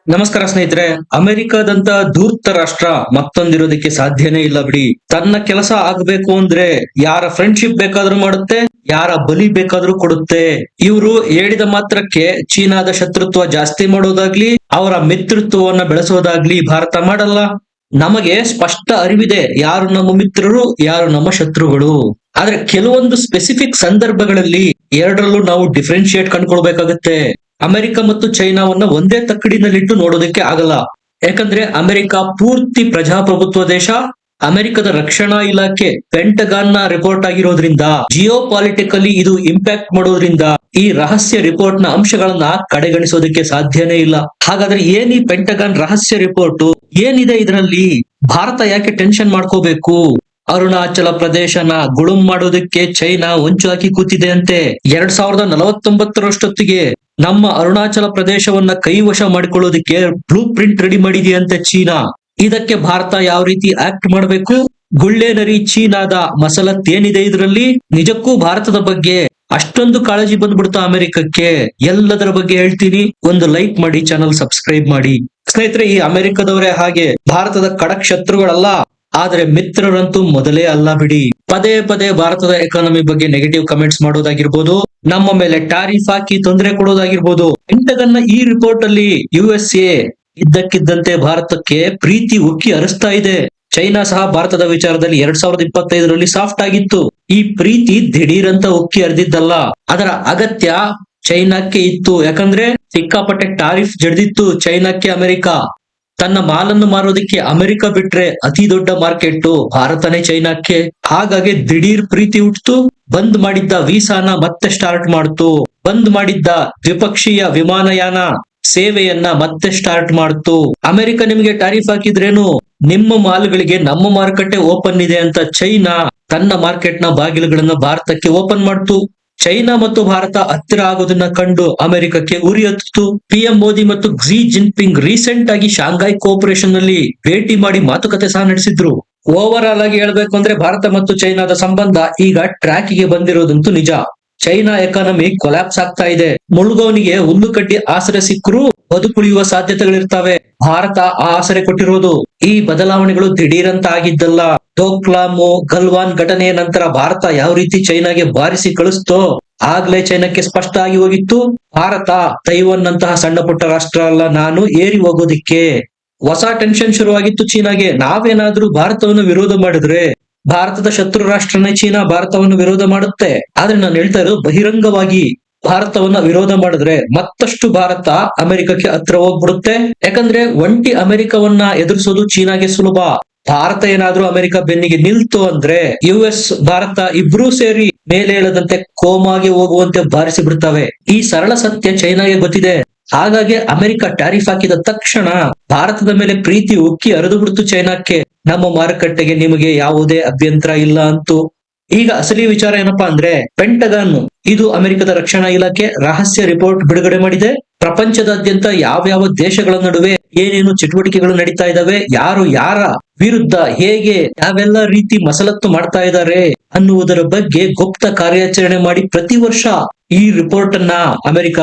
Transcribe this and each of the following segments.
ನಮಸ್ಕಾರ ಸ್ನೇಹಿತರೆ. ಅಮೆರಿಕದಂತ ಧೂರ್ತ ರಾಷ್ಟ್ರ ಮತ್ತೊಂದಿರೋದಕ್ಕೆ ಸಾಧ್ಯನೇ ಇಲ್ಲ ಬಿಡಿ. ತನ್ನ ಕೆಲಸ ಆಗ್ಬೇಕು ಅಂದ್ರೆ ಯಾರ ಫ್ರೆಂಡ್ಶಿಪ್ ಬೇಕಾದ್ರೂ ಮಾಡುತ್ತೆ, ಯಾರ ಬಲಿ ಬೇಕಾದ್ರೂ ಕೊಡುತ್ತೆ. ಇವರು ಹೇಳಿದ ಮಾತ್ರಕ್ಕೆ ಚೀನಾದ ಶತ್ರುತ್ವ ಜಾಸ್ತಿ ಮಾಡೋದಾಗ್ಲಿ, ಅವರ ಮಿತ್ರತ್ವವನ್ನ ಬೆಳೆಸೋದಾಗ್ಲಿ ಭಾರತ ಮಾಡಲ್ಲ. ನಮಗೆ ಸ್ಪಷ್ಟ ಅರಿವಿದೆ ಯಾರು ನಮ್ಮ ಮಿತ್ರರು, ಯಾರು ನಮ್ಮ ಶತ್ರುಗಳು. ಆದ್ರೆ ಕೆಲವೊಂದು ಸ್ಪೆಸಿಫಿಕ್ ಸಂದರ್ಭಗಳಲ್ಲಿ ಎರಡರಲ್ಲೂ ನಾವು ಡಿಫ್ರೆನ್ಶಿಯೇಟ್ ಕಂಡ್ಕೊಳ್ಬೇಕಾಗತ್ತೆ. ಅಮೆರಿಕ ಮತ್ತು ಚೈನಾವನ್ನ ಒಂದೇ ತಕ್ಕಡಿನಲ್ಲಿಟ್ಟು ನೋಡೋದಕ್ಕೆ ಆಗಲ್ಲ. ಯಾಕಂದ್ರೆ ಅಮೆರಿಕ ಪೂರ್ತಿ ಪ್ರಜಾಪ್ರಭುತ್ವ ದೇಶ. ಅಮೆರಿಕದ ರಕ್ಷಣಾ ಇಲಾಖೆ ಪೆಂಟಗಾನ್ ನ ರಿಪೋರ್ಟ್ ಆಗಿರೋದ್ರಿಂದ, ಜಿಯೋ ಪಾಲಿಟಿಕಲಿ ಇದು ಇಂಪ್ಯಾಕ್ಟ್ ಮಾಡೋದ್ರಿಂದ ಈ ರಹಸ್ಯ ರಿಪೋರ್ಟ್ ನ ಅಂಶಗಳನ್ನ ಕಡೆಗಣಿಸೋದಕ್ಕೆ ಸಾಧ್ಯನೇ ಇಲ್ಲ. ಹಾಗಾದ್ರೆ ಏನ್ ಈ ಪೆಂಟಗಾನ್ ರಹಸ್ಯ ರಿಪೋರ್ಟ್, ಏನಿದೆ ಇದರಲ್ಲಿ? ಭಾರತ ಯಾಕೆ ಟೆನ್ಷನ್ ಮಾಡ್ಕೋಬೇಕು? ಅರುಣಾಚಲ ಪ್ರದೇಶನ ಗುಳುಂ ಮಾಡೋದಕ್ಕೆ ಚೈನಾ ಹೊಂಚು ಹಾಕಿ ಕೂತಿದೆ ಅಂತೆ. 2049ರಷ್ಟೊತ್ತಿಗೆ ನಮ್ಮ ಅರುಣಾಚಲ ಪ್ರದೇಶವನ್ನ ಕೈವಶ ಮಾಡಿಕೊಳ್ಳೋದಕ್ಕೆ ಬ್ಲೂ ಪ್ರಿಂಟ್ ರೆಡಿ ಮಾಡಿದೆಯಂತೆ ಚೀನಾ. ಇದಕ್ಕೆ ಭಾರತ ಯಾವ ರೀತಿ ಆಕ್ಟ್ ಮಾಡಬೇಕು? ಗುಳ್ಳೆ ನರಿ ಚೀನಾದ ಮಸಲತ್ತೇನಿದೆ ಇದರಲ್ಲಿ? ನಿಜಕ್ಕೂ ಭಾರತದ ಬಗ್ಗೆ ಅಷ್ಟೊಂದು ಕಾಳಜಿ ಬಂದ್ಬಿಡ್ತಾ ಅಮೆರಿಕಕ್ಕೆ? ಎಲ್ಲದರ ಬಗ್ಗೆ ಹೇಳ್ತೀನಿ. ಒಂದು ಲೈಕ್ ಮಾಡಿ, ಚಾನಲ್ ಸಬ್ಸ್ಕ್ರೈಬ್ ಮಾಡಿ. ಸ್ನೇಹಿತರೆ, ಈ ಅಮೆರಿಕದವರೇ ಹಾಗೆ ಭಾರತದ ಖಡಕ್ ಶತ್ರುಗಳಲ್ಲ, ಆದ್ರೆ ಮಿತ್ರರಂತೂ ಮೊದಲೇ ಅಲ್ಲ ಬಿಡಿ. ಪದೇ ಪದೇ ಭಾರತದ ಎಕಾನಮಿ ಬಗ್ಗೆ ನೆಗೆಟಿವ್ ಕಮೆಂಟ್ಸ್ ಮಾಡೋದಾಗಿರ್ಬೋದು, ನಮ್ಮ ಮೇಲೆ ಟ್ಯಾರಿಫ್ ಹಾಕಿ ತೊಂದರೆ ಕೊಡೋದಾಗಿರ್ಬೋದು. ಪೆಂಟಗನ್ನ ಈ ರಿಪೋರ್ಟ್ ಅಲ್ಲಿ USA ಇದ್ದಕ್ಕಿದ್ದಂತೆ ಭಾರತಕ್ಕೆ ಪ್ರೀತಿ ಉಕ್ಕಿ ಹರಿಸ್ತಾ ಇದೆ. ಚೈನಾ ಸಹ ಭಾರತದ ವಿಚಾರದಲ್ಲಿ 2025ರಲ್ಲಿ ಸಾಫ್ಟ್ ಆಗಿತ್ತು. ಈ ಪ್ರೀತಿ ದಿಢೀರಂತ ಉಕ್ಕಿ ಹರಿದಿದ್ದಲ್ಲ, ಅದರ ಅಗತ್ಯ ಚೈನಾಕ್ಕೆ ಇತ್ತು. ಯಾಕಂದ್ರೆ ಸಿಕ್ಕಾಪಟ್ಟೆ ಟಾರಿಫ್ ಜಡ್ದಿತ್ತು ಚೈನಾಕ್ಕೆ ಅಮೆರಿಕ. ತನ್ನ ಮಾಲನ್ನು ಮಾರೋದಕ್ಕೆ ಅಮೆರಿಕ ಬಿಟ್ರೆ ಅತಿ ದೊಡ್ಡ ಮಾರ್ಕೆಟ್ ಭಾರತನೇ ಚೈನಾಕ್ಕೆ. ಹಾಗಾಗಿ ದಿಢೀರ್ ಪ್ರೀತಿ ಹುಟ್ಟಿತು. ಬಂದ್ ಮಾಡಿದ್ದ ವೀಸಾನ ಮತ್ತೆ ಸ್ಟಾರ್ಟ್ ಮಾಡ್ತು. ಬಂದ್ ಮಾಡಿದ್ದ ದ್ವಿಪಕ್ಷೀಯ ವಿಮಾನಯಾನ ಸೇವೆಯನ್ನ ಮತ್ತೆ ಸ್ಟಾರ್ಟ್ ಮಾಡ್ತು. ಅಮೆರಿಕ ನಿಮ್ಗೆ ಟ್ಯಾರಿಫ್ ಹಾಕಿದ್ರೇನು, ನಿಮ್ಮ ಮಾಲ್ಗಳಿಗೆ ನಮ್ಮ ಮಾರುಕಟ್ಟೆ ಓಪನ್ ಇದೆ ಅಂತ ಚೈನಾ ತನ್ನ ಮಾರ್ಕೆಟ್ ನ ಬಾಗಿಲುಗಳನ್ನ ಭಾರತಕ್ಕೆ ಓಪನ್ ಮಾಡ್ತು. ಚೈನಾ ಮತ್ತು ಭಾರತ ಹತ್ತಿರ ಆಗೋದನ್ನ ಕಂಡು ಅಮೆರಿಕಕ್ಕೆ ಉರಿ ಹತ್ತಿತು. PM ಮೋದಿ ಮತ್ತು ಕ್ಸಿ ಜಿನ್ಪಿಂಗ್ ರೀಸೆಂಟ್ ಆಗಿ ಶಾಂಘೈ ಕೋಆಪರೇಷನ್ ನಲ್ಲಿ ಭೇಟಿ ಮಾಡಿ ಮಾತುಕತೆ ಸಹ ನಡೆಸಿದ್ರು. ಓವರ್ ಆಲ್ ಆಗಿ ಹೇಳ್ಬೇಕು ಅಂದ್ರೆ ಭಾರತ ಮತ್ತು ಚೈನಾದ ಸಂಬಂಧ ಈಗ ಟ್ರ್ಯಾಕ್ ಗೆ ಬಂದಿರೋದಂತೂ ನಿಜ. ಚೈನಾ ಎಕಾನಮಿ ಕೊಲ್ಯಾಪ್ಸ್ ಆಗ್ತಾ ಇದೆ. ಮುಳುಗೋನಿಗೆ ಹುಲ್ಲು ಕಡ್ಡಿ ಆಸರೆ ಸಿಕ್ಕರೂ ಬದುಕುಳಿಯುವ ಸಾಧ್ಯತೆಗಳಿರ್ತವೆ. ಭಾರತ ಆ ಆಸರೆ ಕೊಟ್ಟಿರೋದು. ಈ ಬದಲಾವಣೆಗಳು ದಿಢೀರಂತ ಆಗಿದ್ದಲ್ಲ. ಡೋಕ್ಲಾಮು ಗಲ್ವಾನ್ ಘಟನೆಯ ನಂತರ ಭಾರತ ಯಾವ ರೀತಿ ಚೈನಾಗೆ ಬಾರಿಸಿ ಕಳಿಸ್ತೋ ಆಗ್ಲೇ ಚೈನಾಕ್ಕೆ ಸ್ಪಷ್ಟ ಆಗಿ ಹೋಗಿತ್ತು, ಭಾರತ ತೈವಾನ್ ನಂತಹ ಸಣ್ಣ ಪುಟ್ಟ ರಾಷ್ಟ್ರ ಅಲ್ಲ ನಾನು ಏರಿ ಹೋಗೋದಿಕ್ಕೆ. ಹೊಸ ಟೆನ್ಷನ್ ಶುರುವಾಗಿತ್ತು ಚೀನಾಗೆ. ನಾವೇನಾದ್ರೂ ಭಾರತವನ್ನು ವಿರೋಧ ಮಾಡಿದ್ರೆ ಭಾರತದ ಶತ್ರು ರಾಷ್ಟ್ರನೇ ಚೀನಾ ಭಾರತವನ್ನು ವಿರೋಧ ಮಾಡುತ್ತೆ. ಆದ್ರೆ ನಾನು ಹೇಳ್ತಾ ಇರೋದು ಬಹಿರಂಗವಾಗಿ ಭಾರತವನ್ನ ವಿರೋಧ ಮಾಡಿದ್ರೆ ಮತ್ತಷ್ಟು ಭಾರತ ಅಮೆರಿಕಕ್ಕೆ ಹತ್ರ ಹೋಗ್ಬಿಡುತ್ತೆ. ಯಾಕಂದ್ರೆ ಒಂಟಿ ಅಮೆರಿಕವನ್ನ ಎದುರಿಸೋದು ಚೀನಾಗೆ ಸುಲಭ. ಭಾರತ ಏನಾದ್ರೂ ಅಮೆರಿಕ ಬೆನ್ನಿಗೆ ನಿಲ್ತು ಅಂದ್ರೆ US ಭಾರತ ಇಬ್ರೂ ಸೇರಿ ಮೇಲೆ ಹೇಳದಂತೆ ಕೋಮಾಗೆ ಹೋಗುವಂತೆ ಬಾರಿಸಿ ಬಿಡ್ತವೆ. ಈ ಸರಳ ಸತ್ಯ ಚೈನಾಗೆ ಗೊತ್ತಿದೆ. ಹಾಗಾಗಿ ಅಮೆರಿಕ ಟ್ಯಾರಿಫ್ ಹಾಕಿದ ತಕ್ಷಣ ಭಾರತದ ಮೇಲೆ ಪ್ರೀತಿ ಉಕ್ಕಿ ಹರಿದು ಬಿಡ್ತು ಚೈನಾಕ್ಕೆ. ನಮ್ಮ ಮಾರುಕಟ್ಟೆಗೆ ನಿಮಗೆ ಯಾವುದೇ ಅಭ್ಯಂತರ ಇಲ್ಲ ಅಂತು. ಈಗ ಅಸಲಿ ವಿಚಾರ ಏನಪ್ಪಾ ಅಂದ್ರೆ, ಪೆಂಟಗಾನ್ ಇದು ಅಮೆರಿಕದ ರಕ್ಷಣಾ ಇಲಾಖೆ ರಹಸ್ಯ ರಿಪೋರ್ಟ್ ಬಿಡುಗಡೆ ಮಾಡಿದೆ. ಪ್ರಪಂಚದಾದ್ಯಂತ ಯಾವ್ಯಾವ ದೇಶಗಳ ನಡುವೆ ಏನೇನು ಚಟುವಟಿಕೆಗಳು ನಡೀತಾ ಇದಾವೆ, ಯಾರು ಯಾರ ವಿರುದ್ಧ ಹೇಗೆ ಯಾವೆಲ್ಲ ರೀತಿ ಮಸಲತ್ತು ಮಾಡ್ತಾ ಇದ್ದಾರೆ ಅನ್ನುವುದರ ಬಗ್ಗೆ ಗುಪ್ತ ಕಾರ್ಯಾಚರಣೆ ಮಾಡಿ ಪ್ರತಿ ವರ್ಷ ಈ ರಿಪೋರ್ಟ್ ಅನ್ನ ಅಮೆರಿಕ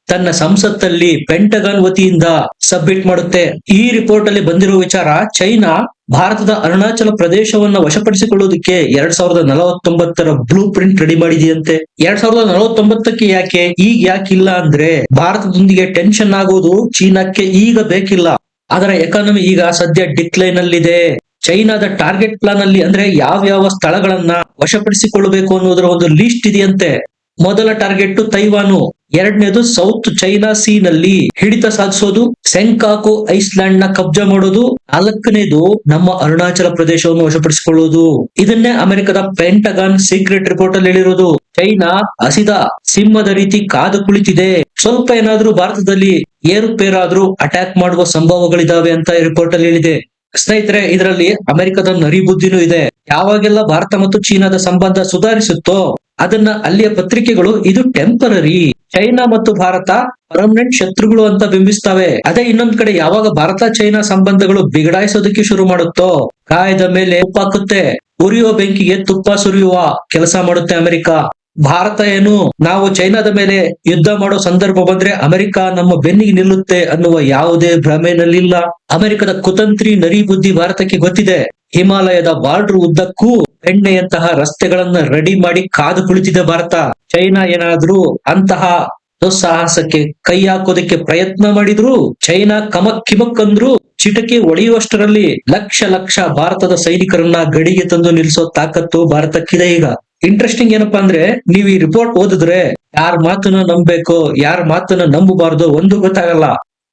ತನ್ನ ಸಂಸತ್ತಲ್ಲಿ ಪೆಂಟಗಾನ್ ವತಿಯಿಂದ ಸಬ್ಮಿಟ್ ಮಾಡುತ್ತೆ. ಈ ರಿಪೋರ್ಟ್ ಅಲ್ಲಿ ಬಂದಿರುವ ವಿಚಾರ, ಚೈನಾ ಭಾರತದ ಅರುಣಾಚಲ ಪ್ರದೇಶವನ್ನ ವಶಪಡಿಸಿಕೊಳ್ಳೋದಕ್ಕೆ 2049ರ ಬ್ಲೂ ಪ್ರಿಂಟ್ ರೆಡಿ ಮಾಡಿದೆಯಂತೆ. 2049ಕ್ಕೆ ಯಾಕೆ ಈಗ ಯಾಕಿಲ್ಲ ಅಂದ್ರೆ, ಭಾರತದೊಂದಿಗೆ ಟೆನ್ಷನ್ ಆಗೋದು ಚೀನಾಕ್ಕೆ ಈಗ ಬೇಕಿಲ್ಲ. ಅದರ ಎಕಾನಮಿ ಈಗ ಸದ್ಯ ಡಿಕ್ಲೈನ್ ಅಲ್ಲಿದೆ. ಚೈನಾದ ಟಾರ್ಗೆಟ್ ಪ್ಲಾನ್ ಅಲ್ಲಿ ಅಂದ್ರೆ ಯಾವ ಸ್ಥಳಗಳನ್ನ ವಶಪಡಿಸಿಕೊಳ್ಳಬೇಕು ಅನ್ನೋದರ ಒಂದು ಲಿಸ್ಟ್ ಇದೆಯಂತೆ. ಮೊದಲ ಟಾರ್ಗೆಟ್ ತೈವಾನು, ಎರಡನೇದು ಸೌತ್ ಚೈನಾ ಸೀ ನಲ್ಲಿ ಹಿಡಿತ ಸಾಧಿಸೋದು, ಸೆಂಕಾಕು ಐಸ್ಲ್ಯಾಂಡ್ ನ ಕಬ್ಜಾ ಮಾಡೋದು, ನಾಲ್ಕನೇದು ನಮ್ಮ ಅರುಣಾಚಲ ಪ್ರದೇಶವನ್ನು ವಶಪಡಿಸಿಕೊಳ್ಳೋದು. ಇದನ್ನೇ ಅಮೆರಿಕದ ಪೆಂಟಗಾನ್ ಸೀಕ್ರೆಟ್ ರಿಪೋರ್ಟ್ ಅಲ್ಲಿ ಹೇಳಿರೋದು. ಚೈನಾ ಹಸಿದ ಸಿಂಹದ ರೀತಿ ಕಾದು ಕುಳಿತಿದೆ. ಸ್ವಲ್ಪ ಏನಾದ್ರೂ ಭಾರತದಲ್ಲಿ ಏರುಪೇರಾದ್ರೂ ಅಟ್ಯಾಕ್ ಮಾಡುವ ಸಂಭವಗಳಿದಾವೆ ಅಂತ ರಿಪೋರ್ಟ್ ಅಲ್ಲಿ ಹೇಳಿದೆ. ಸ್ನೇಹಿತರೆ, ಇದರಲ್ಲಿ ಅಮೆರಿಕದ ನರಿಬುದ್ಧಿನೂ ಇದೆ. ಯಾವಾಗೆಲ್ಲ ಭಾರತ ಮತ್ತು ಚೀನಾದ ಸಂಬಂಧ ಸುಧಾರಿಸುತ್ತೋ ಅದನ್ನ ಅಲ್ಲಿಯ ಪತ್ರಿಕೆಗಳು ಇದು ಟೆಂಪರರಿ, ಚೈನಾ ಮತ್ತು ಭಾರತ ಪರ್ಮನೆಂಟ್ ಶತ್ರುಗಳು ಅಂತ ಬಿಂಬಿಸ್ತವೆ. ಅದೇ ಇನ್ನೊಂದ್ ಕಡೆ ಯಾವಾಗ ಭಾರತ ಚೈನಾ ಸಂಬಂಧಗಳು ಬಿಗಡಾಯಿಸೋದಕ್ಕೆ ಶುರು ಮಾಡುತ್ತೋ ಗಾಯದ ಮೇಲೆ ಉಪ್ಪಾಕುತ್ತೆ. ಉರಿಯುವ ಬೆಂಕಿಗೆ ತುಪ್ಪ ಸುರಿಯುವ ಕೆಲಸ ಮಾಡುತ್ತೆ ಅಮೆರಿಕ. ಭಾರತ ಏನು ನಾವು ಚೈನಾದ ಮೇಲೆ ಯುದ್ಧ ಮಾಡೋ ಸಂದರ್ಭ ಬಂದ್ರೆ ಅಮೆರಿಕ ನಮ್ಮ ಬೆನ್ನಿಗೆ ನಿಲ್ಲುತ್ತೆ ಅನ್ನುವ ಯಾವುದೇ ಭ್ರಮೆನಲ್ಲಿಲ್ಲ. ಅಮೆರಿಕದ ಕುತಂತ್ರಿ ನರಿ ಬುದ್ಧಿ ಭಾರತಕ್ಕೆ ಗೊತ್ತಿದೆ. ಹಿಮಾಲಯದ ಬಾರ್ಡರ್ ಉದ್ದಕ್ಕೂ ಎಣ್ಣೆಯಂತಹ ರಸ್ತೆಗಳನ್ನ ರೆಡಿ ಮಾಡಿ ಕಾದು ಕುಳಿತಿದೆ ಭಾರತ. ಚೈನಾ ಏನಾದ್ರೂ ಅಂತಹ ದುಸ್ಸಾಹಸಕ್ಕೆ ಕೈ ಹಾಕೋದಕ್ಕೆ ಪ್ರಯತ್ನ ಮಾಡಿದ್ರು, ಚೈನಾ ಕಮಕ್ ಕಿಮಕ್ ಅಂದ್ರು ಚಿಟಕೆ ಒಡೆಯುವಷ್ಟರಲ್ಲಿ ಲಕ್ಷ ಲಕ್ಷ ಭಾರತದ ಸೈನಿಕರನ್ನ ಗಡಿಗೆ ತಂದು ನಿಲ್ಲಿಸೋ ತಾಕತ್ತು ಭಾರತಕ್ಕಿದೆ. ಈಗ ಇಂಟ್ರೆಸ್ಟಿಂಗ್ ಏನಪ್ಪಾ ಅಂದ್ರೆ, ನೀವು ಈ ರಿಪೋರ್ಟ್ ಓದಿದ್ರೆ ಯಾರ ಮಾತನ್ನ ನಂಬಬೇಕು, ಯಾರ ಮಾತನ್ನ ನಂಬಬಾರ್ದು ಒಂದು ಗೊತ್ತಾಗಲ್ಲ.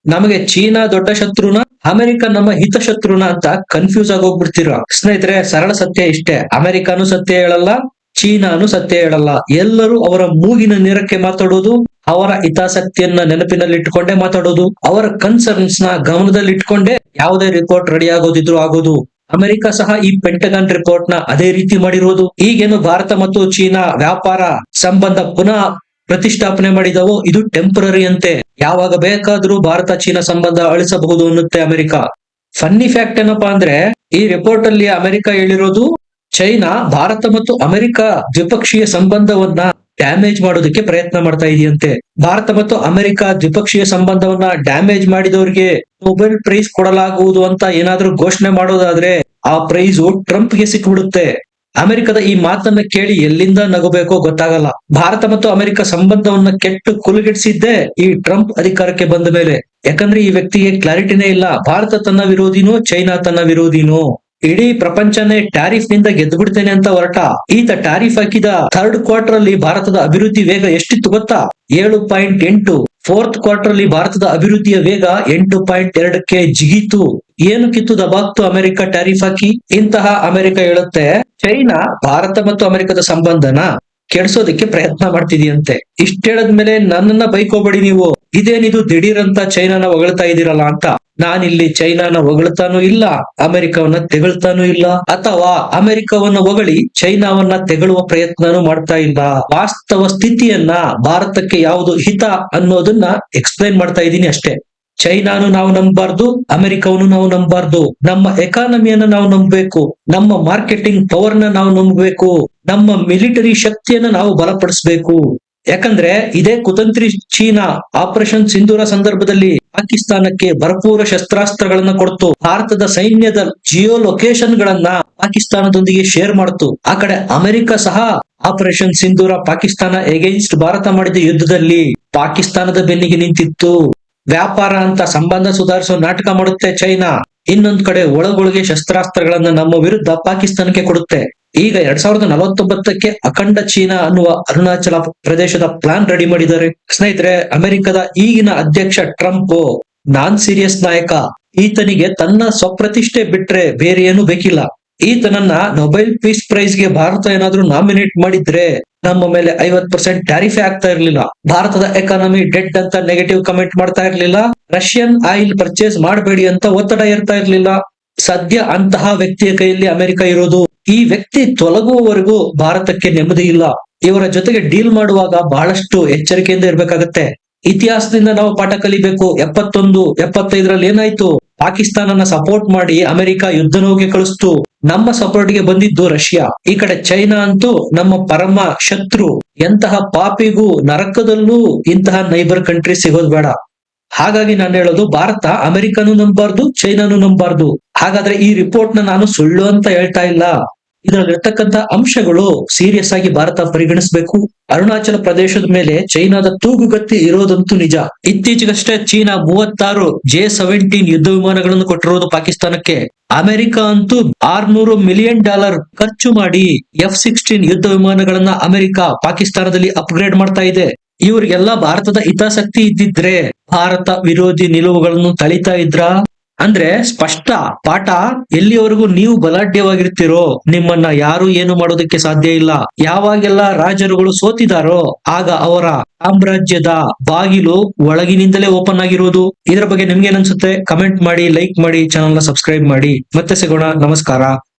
ನಮಗೆ ಚೀನಾ ದೊಡ್ಡ ಶತ್ರುನ, ಅಮೆರಿಕ ನಮ್ಮ ಹಿತಶತ್ರುನ ಅಂತ ಕನ್ಫ್ಯೂಸ್ ಆಗಿ ಹೋಗ್ಬಿಡ್ತೀರ. ಸ್ನೇಹಿತರೆ, ಸರಳ ಸತ್ಯ ಇಷ್ಟೇ. ಅಮೆರಿಕಾನು ಸತ್ಯ ಹೇಳಲ್ಲ, ಚೀನಾನು ಸತ್ಯ ಹೇಳಲ್ಲ. ಎಲ್ಲರೂ ಅವರ ಮೂಗಿನ ನೇರಕ್ಕೆ ಮಾತಾಡೋದು, ಅವರ ಹಿತಾಸಕ್ತಿಯನ್ನ ನೆನಪಿನಲ್ಲಿಟ್ಟುಕೊಂಡೇ ಮಾತಾಡೋದು, ಅವರ ಕನ್ಸರ್ನ್ಸ್ ನ ಗಮನದಲ್ಲಿಟ್ಕೊಂಡೇ ಯಾವುದೇ ರಿಪೋರ್ಟ್ ರೆಡಿ ಆಗೋದಿದ್ರು ಆಗೋದು. ಅಮೆರಿಕ ಸಹ ಈ ಪೆಂಟಗನ್ ರಿಪೋರ್ಟ್ ನ ಅದೇ ರೀತಿ ಮಾಡಿರೋದು. ಈಗೇನು ಭಾರತ ಮತ್ತು ಚೀನಾ ವ್ಯಾಪಾರ ಸಂಬಂಧ ಪುನಃ ಪ್ರತಿಷ್ಠಾಪನೆ ಮಾಡಿದವೋ ಇದು ಟೆಂಪರರಿ ಅಂತೆ. ಯಾವಾಗ ಬೇಕಾದ್ರೂ ಭಾರತ ಚೀನಾ ಸಂಬಂಧ ಅಳಿಸಬಹುದು ಅನ್ನುತ್ತೆ ಅಮೆರಿಕ. ಫನ್ನಿ ಫ್ಯಾಕ್ಟ್ ಏನಪ್ಪಾ ಅಂದ್ರೆ, ಈ ರಿಪೋರ್ಟ್ ಅಲ್ಲಿ ಅಮೆರಿಕ ಹೇಳಿರೋದು ಚೈನಾ ಭಾರತ ಮತ್ತು ಅಮೆರಿಕ ದ್ವಿಪಕ್ಷೀಯ ಸಂಬಂಧವನ್ನ ಡ್ಯಾಮೇಜ್ ಮಾಡೋದಕ್ಕೆ ಪ್ರಯತ್ನ ಮಾಡ್ತಾ ಇದೆಯಂತೆ. ಭಾರತ ಮತ್ತು ಅಮೆರಿಕ ದ್ವಿಪಕ್ಷೀಯ ಸಂಬಂಧವನ್ನ ಡ್ಯಾಮೇಜ್ ಮಾಡಿದವರಿಗೆ ನೊಬೆಲ್ ಪ್ರೈಸ್ ಕೊಡಲಾಗುವುದು ಅಂತ ಏನಾದ್ರೂ ಘೋಷಣೆ ಮಾಡೋದಾದ್ರೆ ಆ ಪ್ರೈಸ್ ಟ್ರಂಪ್ಗೆ ಸಿಕ್ಬಿಡುತ್ತೆ. ಅಮೆರಿಕದ ಈ ಮಾತನ್ನ ಕೇಳಿ ಎಲ್ಲಿಂದ ನಗಬೇಕೋ ಗೊತ್ತಾಗಲ್ಲ. ಭಾರತ ಮತ್ತು ಅಮೆರಿಕ ಸಂಬಂಧವನ್ನ ಕೆಟ್ಟು ಕುಲುಗೆಡಿಸಿದ್ದೆ ಈ ಟ್ರಂಪ್ ಅಧಿಕಾರಕ್ಕೆ ಬಂದ ಮೇಲೆ. ಯಾಕಂದ್ರೆ ಈ ವ್ಯಕ್ತಿಗೆ ಕ್ಲಾರಿಟಿನೇ ಇಲ್ಲ, ಭಾರತ ತನ್ನ ವಿರೋಧಿನೋ ಚೈನಾ ತನ್ನ ವಿರೋಧಿನೋ. ಇಡೀ ಪ್ರಪಂಚನೇ ಟ್ಯಾರಿಫ್ ನಿಂದ ಗೆದ್ದು ಬಿಡ್ತೇನೆ ಅಂತ ಹೊರಟ ಈತ ಟ್ಯಾರಿಫ್ ಹಾಕಿದ ಥರ್ಡ್ ಕ್ವಾರ್ಟರ್ ಅಲ್ಲಿ ಭಾರತದ ಅಭಿವೃದ್ಧಿ ವೇಗ ಎಷ್ಟಿತ್ತು ಗೊತ್ತಾ? 7.8. ಫೋರ್ತ್ ಕ್ವಾರ್ಟರ್ ಅಲ್ಲಿ ಭಾರತದ ಅಭಿವೃದ್ಧಿಯ ವೇಗ 8.2ಕ್ಕೆ ಜಿಗಿತು. ಏನು ಕಿತ್ತು ದಬಾಕ್ತು ಅಮೆರಿಕ ಟ್ಯಾರಿಫ್ ಹಾಕಿ? ಇಂತಹ ಅಮೆರಿಕ ಹೇಳುತ್ತೆ ಚೈನಾ ಭಾರತ ಮತ್ತು ಅಮೆರಿಕದ ಸಂಬಂಧನ ಕೆಡಿಸೋದಕ್ಕೆ ಪ್ರಯತ್ನ ಮಾಡ್ತಿದೀಯಂತೆ. ಇಷ್ಟ ಹೇಳದ್ಮೇಲೆ ನನ್ನನ್ನ ಬೈಕೋಬೇಡಿ ನೀವು, ಇದೇನಿದು ದಿಢೀರ್ ಅಂತ ಚೈನಾನ ಹೊಗಳ್ತಾ ಇದೀರಲ್ಲ ಅಂತ. ನಾನಿಲ್ಲಿ ಚೈನಾನ ಹೊಗಳ್ತಾನೂ ಇಲ್ಲ, ಅಮೆರಿಕವನ್ನ ತೆಗಳ್ತಾನೂ ಇಲ್ಲ, ಅಥವಾ ಅಮೆರಿಕವನ್ನ ಹೊಗಳಿ ಚೈನಾವನ್ನ ತೆಗಳುವ ಪ್ರಯತ್ನನೂ ಮಾಡ್ತಾ ಇಲ್ಲ. ವಾಸ್ತವ ಸ್ಥಿತಿಯನ್ನ, ಭಾರತಕ್ಕೆ ಯಾವುದು ಹಿತ ಅನ್ನೋದನ್ನ ಎಕ್ಸ್ಪ್ಲೈನ್ ಮಾಡ್ತಾ ಇದ್ದೀನಿ ಅಷ್ಟೇ. ಚೈನಾನು ನಾವು ನಂಬಬಾರ್ದು, ಅಮೆರಿಕವನ್ನು ನಾವು ನಂಬಬಾರ್ದು. ನಮ್ಮ ಎಕಾನಮಿಯನ್ನ ನಾವು ನಂಬಬೇಕು, ನಮ್ಮ ಮಾರ್ಕೆಟಿಂಗ್ ಪವರ್ ನ ನಾವು ನಂಬಬೇಕು, ನಮ್ಮ ಮಿಲಿಟರಿ ಶಕ್ತಿಯನ್ನ ನಾವು ಬಲಪಡಿಸಬೇಕು. ಯಾಕಂದ್ರೆ ಇದೇ ಕುತಂತ್ರಿ ಚೀನಾ ಆಪರೇಷನ್ ಸಿಂಧೂರ ಸಂದರ್ಭದಲ್ಲಿ ಪಾಕಿಸ್ತಾನಕ್ಕೆ ಭರಪೂರ ಶಸ್ತ್ರಾಸ್ತ್ರಗಳನ್ನ ಕೊಡ್ತು. ಭಾರತದ ಸೈನ್ಯದ ಜಿಯೋ ಲೊಕೇಶನ್ ಗಳನ್ನ ಪಾಕಿಸ್ತಾನದೊಂದಿಗೆ ಶೇರ್ ಮಾಡ್ತು. ಆ ಕಡೆ ಅಮೆರಿಕ ಸಹ ಆಪರೇಷನ್ ಸಿಂಧೂರ ಪಾಕಿಸ್ತಾನ ಎಗೇನ್ಸ್ಟ್ ಭಾರತ ಮಾಡಿದ ಯುದ್ಧದಲ್ಲಿ ಪಾಕಿಸ್ತಾನದ ಬೆನ್ನಿಗೆ ನಿಂತಿತ್ತು. ವ್ಯಾಪಾರ ಅಂತ ಸಂಬಂಧ ಸುಧಾರಿಸೋ ನಾಟಕ ಮಾಡುತ್ತೆ ಚೈನಾ, ಇನ್ನೊಂದ್ ಕಡೆ ಒಳಗೊಳಗೆ ಶಸ್ತ್ರಾಸ್ತ್ರಗಳನ್ನ ನಮ್ಮ ವಿರುದ್ಧ ಪಾಕಿಸ್ತಾನಕ್ಕೆ ಕೊಡುತ್ತೆ. ಈಗ 2049ಕ್ಕೆ ಅಖಂಡ ಚೀನಾ ಅನ್ನುವ ಅರುಣಾಚಲ ಪ್ರದೇಶದ ಪ್ಲಾನ್ ರೆಡಿ ಮಾಡಿದ್ದಾರೆ. ಸ್ನೇಹಿತರೆ, ಅಮೆರಿಕದ ಈಗಿನ ಅಧ್ಯಕ್ಷ ಟ್ರಂಪ್ ನಾನ್ ಸೀರಿಯಸ್ ನಾಯಕ. ಈತನಿಗೆ ತನ್ನ ಸ್ವಪ್ರತಿಷ್ಠೆ ಬಿಟ್ರೆ ಬೇರೆ ಏನು ಬೇಕಿಲ್ಲ. ಈತನನ್ನ ನೊಬೆಲ್ ಪೀಸ್ ಪ್ರೈಸ್ ಗೆ ಭಾರತ ಏನಾದ್ರೂ ನಾಮಿನೇಟ್ ಮಾಡಿದ್ರೆ ನಮ್ಮ ಮೇಲೆ 50% ಟ್ಯಾರಿಫ್ ಆಗ್ತಾ ಇರ್ಲಿಲ್ಲ. ಭಾರತದ ಎಕಾನಮಿ ಡೆಡ್ ಅಂತ ನೆಗೆಟಿವ್ ಕಮೆಂಟ್ ಮಾಡ್ತಾ ಇರ್ಲಿಲ್ಲ. ರಷ್ಯನ್ ಆಯಿಲ್ ಪರ್ಚೇಸ್ ಮಾಡಬೇಡಿ ಅಂತ ಒತ್ತಡ ಇರ್ತಾ ಇರ್ಲಿಲ್ಲ. ಸದ್ಯ ಅಂತಹ ವ್ಯಕ್ತಿಯ ಕೈಯಲ್ಲಿ ಅಮೆರಿಕ ಇರೋದು. ಈ ವ್ಯಕ್ತಿ ತೊಲಗುವವರೆಗೂ ಭಾರತಕ್ಕೆ ನೆಮ್ಮದಿ ಇಲ್ಲ. ಇವರ ಜೊತೆಗೆ ಡೀಲ್ ಮಾಡುವಾಗ ಬಹಳಷ್ಟು ಎಚ್ಚರಿಕೆಯಿಂದ ಇರ್ಬೇಕಾಗತ್ತೆ. ಇತಿಹಾಸದಿಂದ ನಾವು ಪಾಠ ಕಲಿಬೇಕು. 71, 75ರಲ್ಲಿ ಏನಾಯ್ತು? ಪಾಕಿಸ್ತಾನನ ಸಪೋರ್ಟ್ ಮಾಡಿ ಅಮೆರಿಕ ಯುದ್ಧ ನೌಕೆ ಕಳಿಸ್ತು. ನಮ್ಮ ಸಪೋರ್ಟ್ಗೆ ಬಂದಿದ್ದು ರಷ್ಯಾ. ಈ ಕಡೆ ಚೈನಾ ಅಂತೂ ನಮ್ಮ ಪರಮ ಶತ್ರು. ಎಂತಹ ಪಾಪಿಗೂ ನರಕದಲ್ಲೂ ಇಂತಹ ನೈಬರ್ ಕಂಟ್ರಿ ಸಿಗೋದು ಬೇಡ. ಹಾಗಾಗಿ ನಾನು ಹೇಳೋದು, ಭಾರತ ಅಮೆರಿಕನು ನಂಬಬಾರ್ದು, ಚೈನಾನು ನಂಬಬಾರ್ದು. ಹಾಗಾದ್ರೆ ಈ ರಿಪೋರ್ಟ್ ನಾನು ಸುಳ್ಳು ಅಂತ ಹೇಳ್ತಾ ಇಲ್ಲ. ಇದರಲ್ಲಿರ್ತಕ್ಕಂಥ ಅಂಶಗಳು ಸೀರಿಯಸ್ ಆಗಿ ಭಾರತ ಪರಿಗಣಿಸಬೇಕು. ಅರುಣಾಚಲ ಪ್ರದೇಶದ ಮೇಲೆ ಚೈನಾದ ತೂಗುಗತ್ತಿ ಇರೋದಂತೂ ನಿಜ. ಇತ್ತೀಚೆಗಷ್ಟೇ ಚೀನಾ 36 J-17 ಯುದ್ಧ ವಿಮಾನಗಳನ್ನು ಕೊಟ್ಟಿರೋದು ಪಾಕಿಸ್ತಾನಕ್ಕೆ. ಅಮೆರಿಕ ಅಂತೂ $600 ಮಿಲಿಯನ್ ಖರ್ಚು ಮಾಡಿ F-16 ಯುದ್ಧ ವಿಮಾನಗಳನ್ನ ಅಮೆರಿಕ ಪಾಕಿಸ್ತಾನದಲ್ಲಿ ಅಪ್ಗ್ರೇಡ್ ಮಾಡ್ತಾ ಇದೆ. ಇವ್ರಿಗೆಲ್ಲ ಭಾರತದ ಹಿತಾಸಕ್ತಿ ಇದ್ದಿದ್ರೆ ಭಾರತ ವಿರೋಧಿ ನಿಲುವುಗಳನ್ನು ತಳಿತಾ ಇದ್ರ? ಅಂದ್ರೆ ಸ್ಪಷ್ಟ ಪಾಠ, ಎಲ್ಲಿವರೆಗೂ ನೀವು ಬಲಾಢ್ಯವಾಗಿರ್ತೀರೋ ನಿಮ್ಮನ್ನ ಯಾರು ಏನು ಮಾಡೋದಕ್ಕೆ ಸಾಧ್ಯ ಇಲ್ಲ. ಯಾವಾಗೆಲ್ಲ ರಾಜರುಗಳು ಸೋತಿದಾರೋ ಆಗ ಅವರ ಸಾಮ್ರಾಜ್ಯದ ಬಾಗಿಲು ಒಳಗಿನಿಂದಲೇ ಓಪನ್ ಆಗಿರುವುದು. ಇದರ ಬಗ್ಗೆ ನಿಮ್ಗೆ ಏನ್ ಅನ್ಸುತ್ತೆ? ಕಮೆಂಟ್ ಮಾಡಿ, ಲೈಕ್ ಮಾಡಿ, ಚಾನಲ್ ನ ಸಬ್ಸ್ಕ್ರೈಬ್ ಮಾಡಿ. ಮತ್ತೆ ಸಿಗೋಣ. ನಮಸ್ಕಾರ.